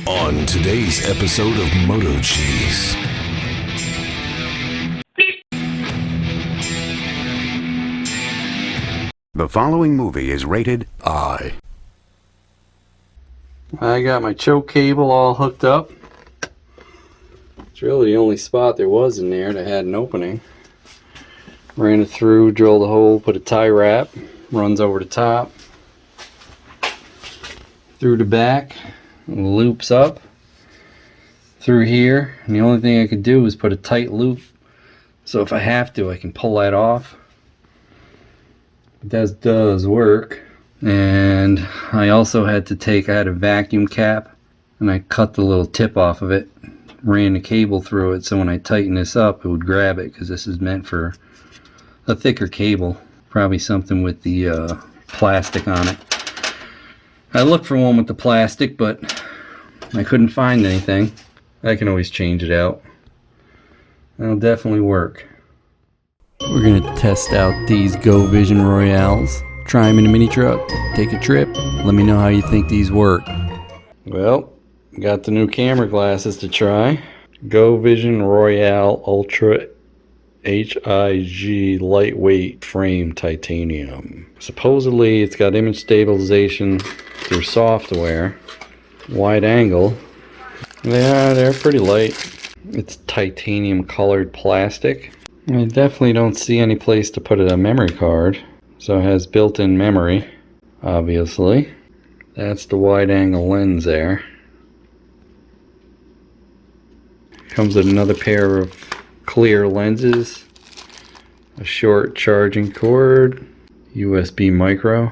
On today's episode of MotoCheez. The following movie is rated I. I got my choke cable all hooked up. It's really the only spot there was in there that had an opening. Ran it through, drilled a hole, put a tie wrap, runs over the top, through the back, and loops up through here. And the only thing I could do is put a tight loop, so if I have to, I can pull that off. That does work. And I also had I had a vacuum cap, and I cut the little tip off of it, ran the cable through it, so when I tighten this up it would grab it, because this is meant for a thicker cable, probably something with the plastic on it. I looked for one with the plastic, but I couldn't find anything. I can always change it out. That'll definitely work. We're gonna test out these GoVision Royales. Try them in a mini truck, take a trip, let me know how you think these work. Well, got the new camera glasses to try. GoVision Royale Ultra HIG lightweight frame titanium. Supposedly it's got image stabilization through software, wide angle. Yeah, they're pretty light. It's titanium colored plastic. I definitely don't see any place to put a memory card. So it has built-in memory, obviously. That's the wide angle lens there. Comes with another pair of clear lenses, a short charging cord, USB micro,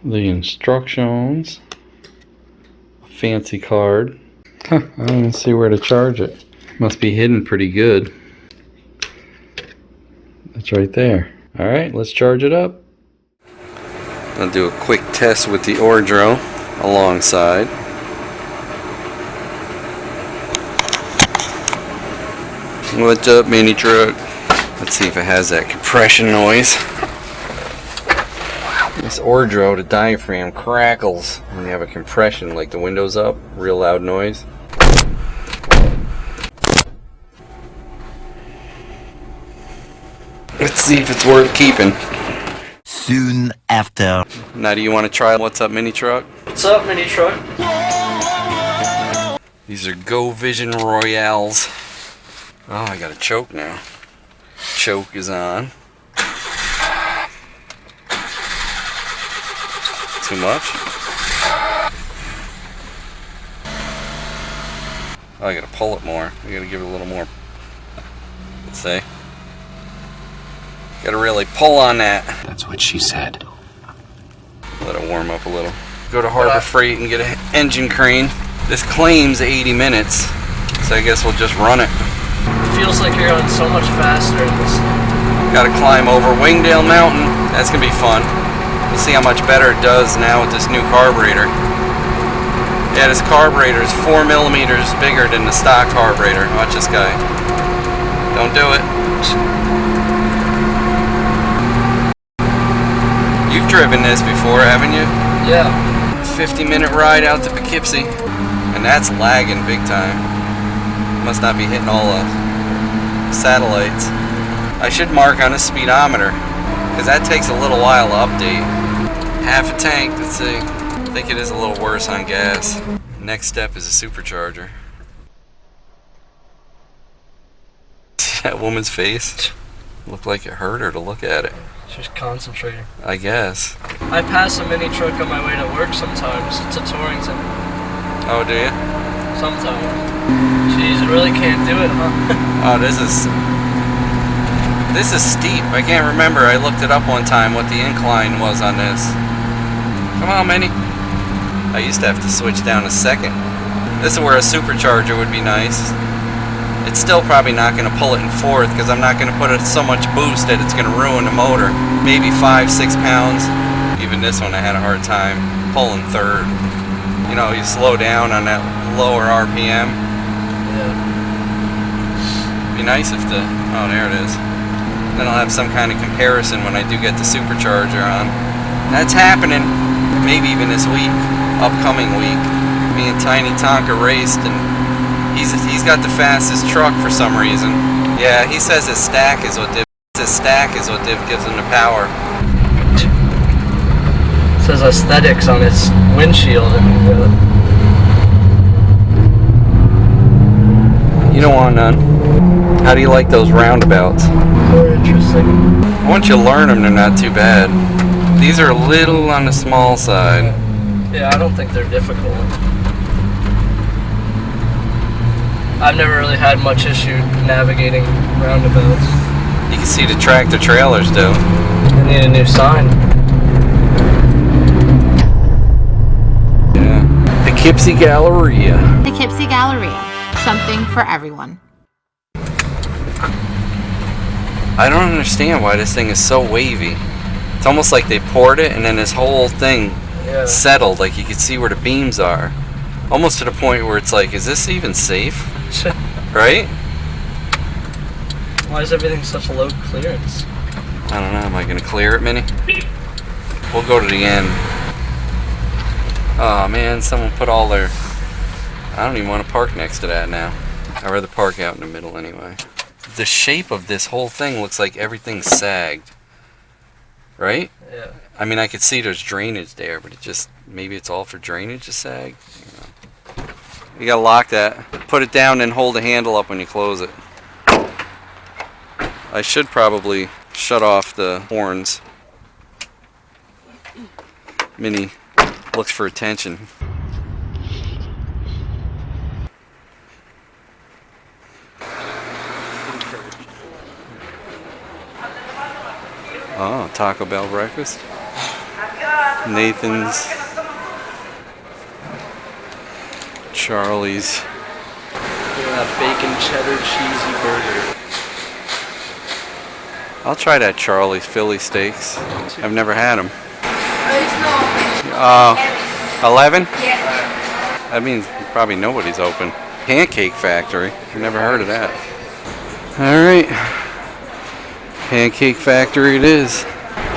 the instructions, a fancy card. I don't even see where to charge it. Must be hidden pretty good. It's right there. Alright, let's charge it up. I'll do a quick test with the Ordro alongside. What's up, Minitruck? Let's see if it has that compression noise. This Ordro, the diaphragm crackles when you have a compression, like the window's up, real loud noise. Let's see if it's worth keeping. Soon after. Now, do you want to try What's Up, Minitruck? What's up, Minitruck? These are GoVision Royales. Oh, I got a choke now. Choke is on. Too much? Oh, I gotta pull it more. I gotta give it a little more. Let's see. Gotta really pull on that. That's what she said. Let it warm up a little. Go to Harbor Freight and get an engine crane. This claims 80 minutes, so I guess we'll just run it. It feels like you're going so much faster in this. Gotta climb over Wingdale Mountain. That's gonna be fun. We'll see how much better it does now with this new carburetor. Yeah, this carburetor is 4 millimeters bigger than the stock carburetor. Watch this guy. Don't do it. You've driven this before, haven't you? Yeah. 50-minute ride out to Poughkeepsie. And that's lagging big time. Must not be hitting all the satellites. I should mark on a speedometer, because that takes a little while to update. Half a tank, let's see. I think it is a little worse on gas. Next step is a supercharger. See that woman's face? Looked like it hurt her to look at it. She's concentrating. I guess. I pass a Minitruck on my way to work sometimes. It's a Torrington. Oh, do you? Sometimes. Jeez, you really can't do it, huh? Oh, this is steep. I can't remember. I looked it up one time what the incline was on this. Come on, Minnie. I used to have to switch down a second. This is where a supercharger would be nice. It's still probably not going to pull it in fourth, because I'm not going to put it so much boost that it's going to ruin the motor. Maybe 5-6 pounds. Even this one I had a hard time pulling third. You know, you slow down on that lower RPM. Yeah. Be nice if the... Oh, there it is. Then I'll have some kind of comparison when I do get the supercharger on. That's happening. Maybe even this week. Upcoming week. me and Tiny Tonka raced, and he's got the fastest truck for some reason. Yeah, he says his stack is what gives him the power. It says aesthetics on its windshield. You don't want none. How do you like those roundabouts? More interesting. Once you learn them, they're not too bad. These are a little on the small side. Yeah, I don't think they're difficult. I've never really had much issue navigating roundabouts. You can see the tractor trailers do. I need a new sign. Yeah. Poughkeepsie Galleria. Poughkeepsie Galleria. Something for everyone. I don't understand why this thing is so wavy. It's almost like they poured it and then this whole thing settled, like you could see where the beams are. Almost to the point where it's like, is this even safe? Right? Why is everything such low clearance? I don't know, am I going to clear it, Minnie? We'll go to the end. Oh man, someone put all their... I don't even want to park next to that now. I'd rather park out in the middle anyway. The shape of this whole thing looks like everything's sagged. Right? Yeah. I mean, I could see there's drainage there, but it just... Maybe it's all for drainage to sag? You gotta lock that. Put it down and hold the handle up when you close it. I should probably shut off the horns. Minnie looks for attention. Oh, Taco Bell breakfast. Nathan's. Charley's. Bacon cheddar cheesy burger. I'll try that Charley's Philly steaks. I've never had them. 11? That means probably nobody's open. Pancake Factory. I've never heard of that. Alright. Pancake Factory it is.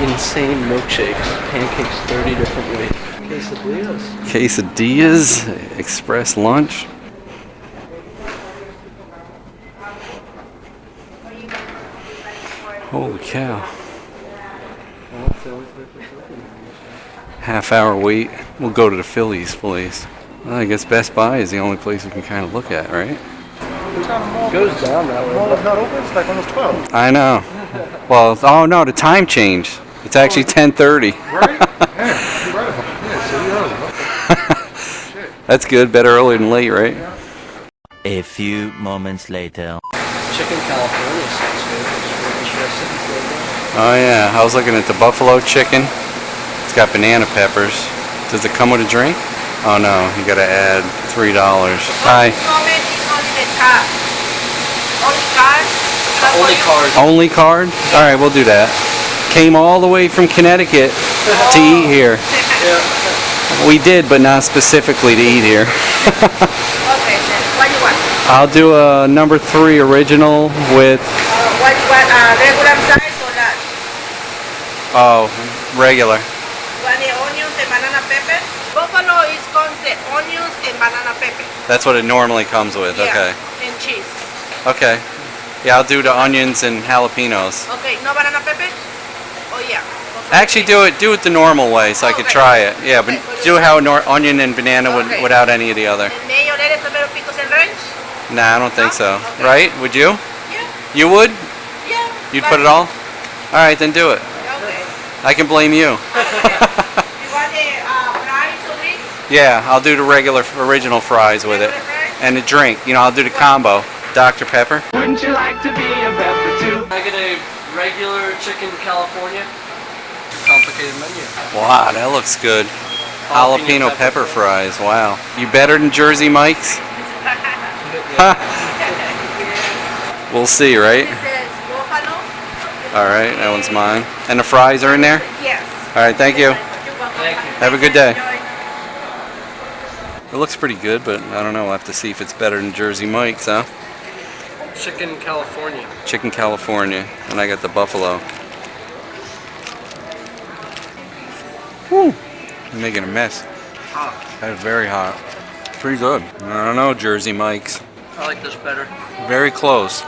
Insane milkshakes. Pancakes 30 different ways. Quesadillas. Quesadillas. Express lunch. Holy cow. Half-hour wait. We'll go to the Phillies place. Well, I guess Best Buy is the only place we can kind of look at, right? It goes down that way. Mall is not open. It's like almost 12. I know. Well, oh no, the time changed. It's actually 10:30. Right? Yeah, you're right about it. Yeah, so you're early. That's good. Better early than late, right? A few moments later. Chicken California sounds good. Interesting. Oh yeah, I was looking at the buffalo chicken. It's got banana peppers. Does it come with a drink? Oh no, you gotta add $3. Hi. Only cars. Only card? Alright, we'll do that. Came all the way from Connecticut to eat here. We did, but not specifically to eat here. Okay, then what do you want? I'll do a number 3 original with... What regular size or large? Oh, regular. Want the onions and banana pepper? Buffalo is comes the onions and banana pepper. That's what it normally comes with, Yeah, okay. and cheese. Okay. Yeah, I'll do the onions and jalapenos. Okay, no banana pepper? Oh yeah. Actually, do it the normal way, so I could Okay. try it. Yeah, but do how onion and banana would, Okay. without any of the other. And mayo, lettuce, tomato, pickles, and ranch? Nah, I don't think so. Okay. Right? Would you? Yeah. You would? Yeah. You'd put it all? Alright, then do it. Okay. I can blame you. You want the fries or wings? Yeah, I'll do the regular original fries with it. Regular fries? And the drink. You know, I'll do the combo. Dr. Pepper. Wouldn't you like to be a pepper too? I get a regular chicken California. Complicated menu. Wow, that looks good. Jalapeno pepper fries. Wow. You better than Jersey Mike's? We'll see, right? This is buffalo. Alright, that one's mine. And the fries are in there? Yes. Alright, thank you. You're welcome. Thank you. Have a good day. Enjoy. It looks pretty good, but I don't know. We'll have to see if it's better than Jersey Mike's, huh? Chicken California. Chicken California. And I got the buffalo. Whew. I'm making a mess. Hot. That is very hot. pretty good. I don't know, Jersey Mike's. I like this better. Very close.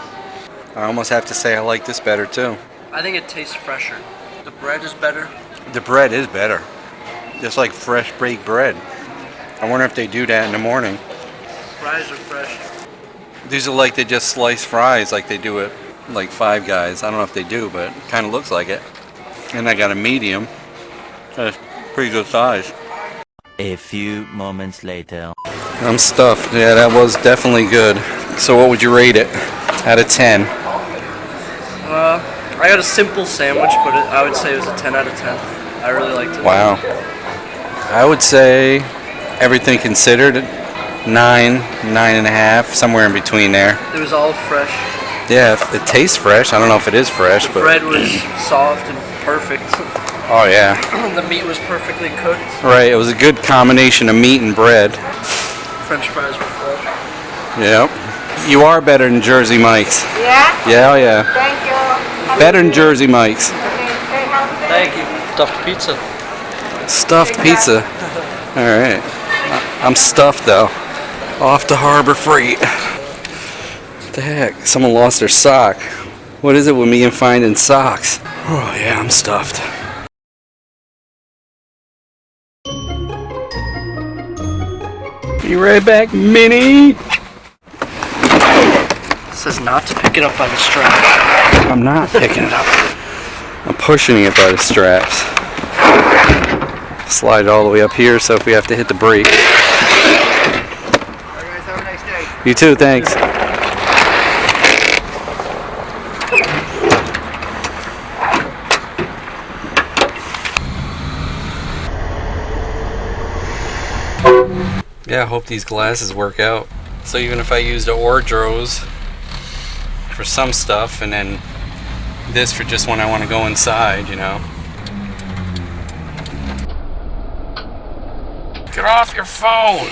I almost have to say I like this better too. I think it tastes fresher. The bread is better. The bread is better. Just like fresh baked bread. I wonder if they do that in the morning. Fries are fresh. These are like they just slice fries like they do at like Five Guys. I don't know if they do, but it kind of looks like it. And I got a medium. That's pretty good size. A few moments later. I'm stuffed. Yeah, that was definitely good. So what would you rate it out of 10? I got a simple sandwich, but I would say it was a 10 out of 10. I really liked it. Wow. I would say, everything considered, 9.5, somewhere in between there. It was all fresh. Yeah, it tastes fresh. I don't know if it is fresh, The but bread was soft and perfect. oh yeah. The meat was perfectly cooked. Right, it was a good combination of meat and bread. French fries were fresh. Yep. You are better than Jersey Mike's. Yeah? Yeah, oh yeah. Thank you. Better than Jersey Mike's. Thank you. Stuffed pizza. Stuffed pizza. Alright. I'm stuffed though. Off to Harbor Freight. What the heck? Someone lost their sock. What is it with me and finding socks? Oh yeah, I'm stuffed. Be right back, Minnie! It says not to pick it up by the strap. I'm not picking it up. I'm pushing it by the straps. Slide it all the way up here so if we have to hit the brake. Alright guys, have a nice day. You too, thanks. Yeah, I hope these glasses work out. So even if I use the Ordros for some stuff and then this for just when I want to go inside, you know. Get off your phone!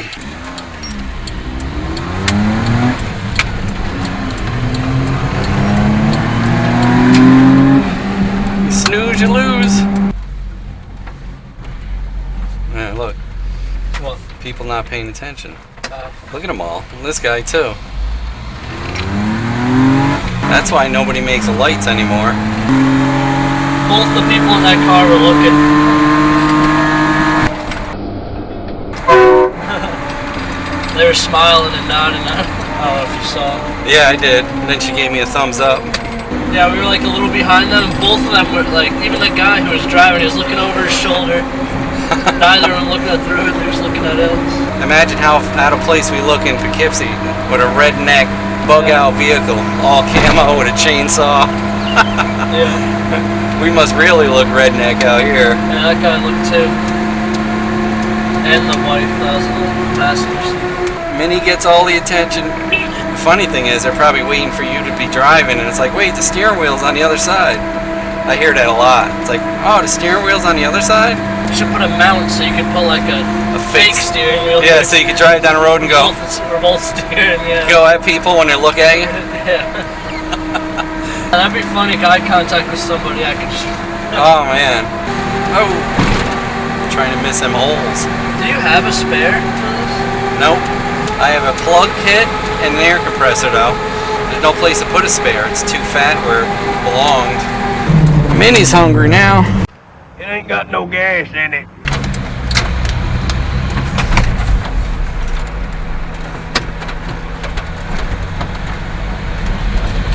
You snooze, you lose. Yeah, look. What? People not paying attention. Look at them all. And this guy too. That's why nobody makes the lights anymore. Both the people in that car were looking. They were smiling and nodding. I don't know if you saw. Yeah, I did. And then she gave me a thumbs up. Yeah, we were like a little behind them, and both of them were like, even the guy who was driving, he was looking over his shoulder. Neither of them looking at through it, they was looking at us. Imagine how out of place we look in Poughkeepsie with a redneck bug-out vehicle, all camo with a chainsaw. Yeah. We must really look redneck out here. Yeah, that guy looked too. And the wife, that was the passengers. Minnie gets all the attention. The funny thing is, they're probably waiting for you to be driving, and it's like, wait, the steering wheel's on the other side. I hear that a lot. It's like, oh, the steering wheel's on the other side? You should put a mount so you could put like a fake steering wheel. Yeah, so you can drive down the road and go. We're both steering, yeah. Go at people when they look at you. Yeah. That'd be funny, eye contact with somebody, I could just... Oh, man. Oh. I'm trying to miss them holes. Do you have a spare for this? Nope. I have a plug kit and an air compressor, though. There's no place to put a spare. It's too fat where it belonged. Minnie's hungry now. It ain't got no gas in it.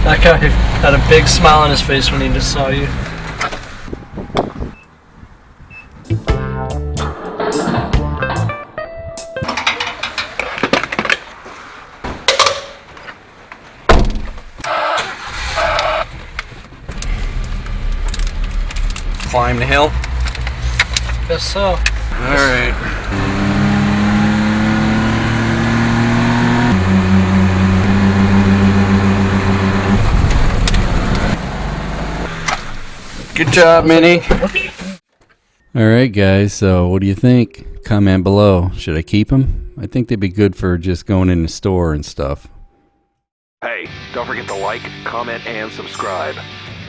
That guy had a big smile on his face when he just saw you. Climb the hill. Guess so. All right. Good job, Minnie. All right, guys. So, what do you think? Comment below. Should I keep them? I think they'd be good for just going in the store and stuff. Hey, don't forget to like, comment, and subscribe.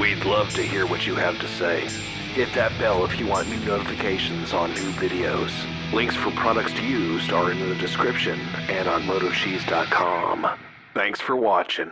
We'd love to hear what you have to say. Hit that bell if you want new notifications on new videos. Links for products used are in the description and on MotoCheez.com. Thanks for watching.